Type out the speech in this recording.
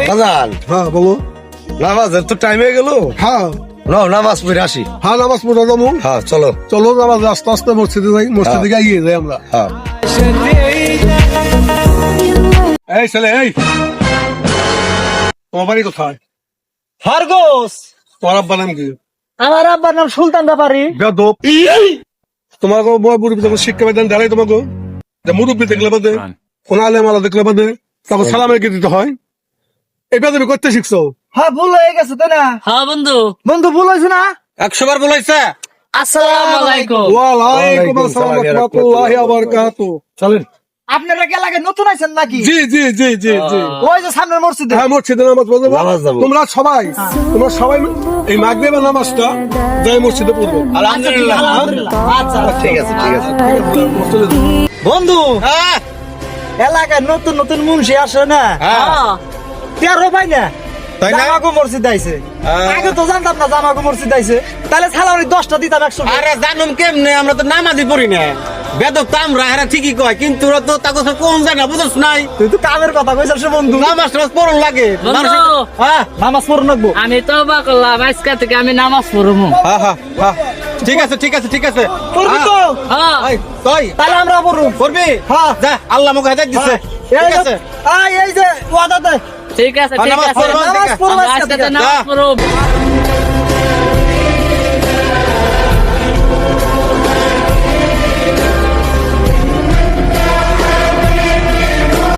বাজান, হ্যাঁ বলো। নামাজের তো টাইম হয়ে গেল। হ্যাঁ নামাজ পড়ে আসি। হ্যাঁ নামাজ পড়া যাবো। হ্যাঁ চলো। চলো নামাজ আস্তে আস্তে মসজিদে যাই, মসজিদে গিয়ে এগিয়ে যাই আমরা। হ্যাঁ এই ছেলে, এই তোমার বাড়ি কোথায়? খরগোশ। তোমার আব্বার নাম কি? আমার আব্বার নাম সুলতান ব্যাপারী। বেদব। তোমাকে মুরব্বী যখন শিক্ষা বেতন দেয় তোমাকে, যে মুরব্বী দেখলে বাদে, কোন আলেমালা দেখলে বাদে তারপর সালাম রেখে দিতে হয়। এই বেদবি করতে শিখছো? হ্যাঁ ভুল হয়ে গেছে তাই না? হ্যাঁ বন্ধু, বন্ধু ভুল হয়েছে না? 100 বার বলাইছে। আসসালামু আলাইকুম। ওয়ালাইকুম আসসালাম ওয়া রাহমাতুল্লাহি ওয়া বারাকাতুহু। চলেন। আপনারা কি এলাকায় নতুন আছেন নাকি? জি জি জি জি জি। ওই যে সামনের মসজিদে। হ্যাঁ মসজিদে নামাজ পড়বো। নামাজ যাবো। তোমরা সবাই এই মাগরিবের নামাজটা যাই মসজিদে পড়বো। আলহামদুলিল্লাহ। আচ্ছা ঠিক আছে ঠিক আছে। বন্ধু, হ্যাঁ এলাকায় নতুন নতুন মুন্সি আসে না? হ্যাঁ। তেরো ভাই না তাই না? জামাগো মসজিদ আইছে। হ্যাঁ। আগে তো জানতাম না জামাগো মসজিদ আইছে। তাহলে সালামি 10টা দিতাম 100 টাকা। আরে জানুম কেমনে, আমরা তো নামাজই পড়ি না। বেদক তো আমরা হেরা ঠিকই কয়, কিন্তু ওরা তো তাকে কোন যায় না, বুঝছ নাই? তুই তো কামের কথা কইছস বন্ধু। নামাজ টামাজ পড়ন লাগে। বন্ধু। মানুষের- হ্যাঁ নামাজ পড়ো নাকবো। আমি তওবা করলাম, আজকে থেকে আমি নামাজ পড়বো। হ্যাঁ হ্যাঁ হ্যাঁ। ঠিক আছে ঠিক আছে ঠিক আছে। পড়বি তো? হ্যাঁ এই, তুই তাহলে আমরা পড়বো। করবি? হ্যাঁ। যা, আল্লাহ মুখে হেদায়েত দিছে। এই ঠিক আছে। এই যে ওয়াদা দে। ঠিক আছে ঠিক নামাজ আছে, পড়বো, নামাজ পড়বো আমরা আজকে আজকে থেকে। নামাজ পড়বো।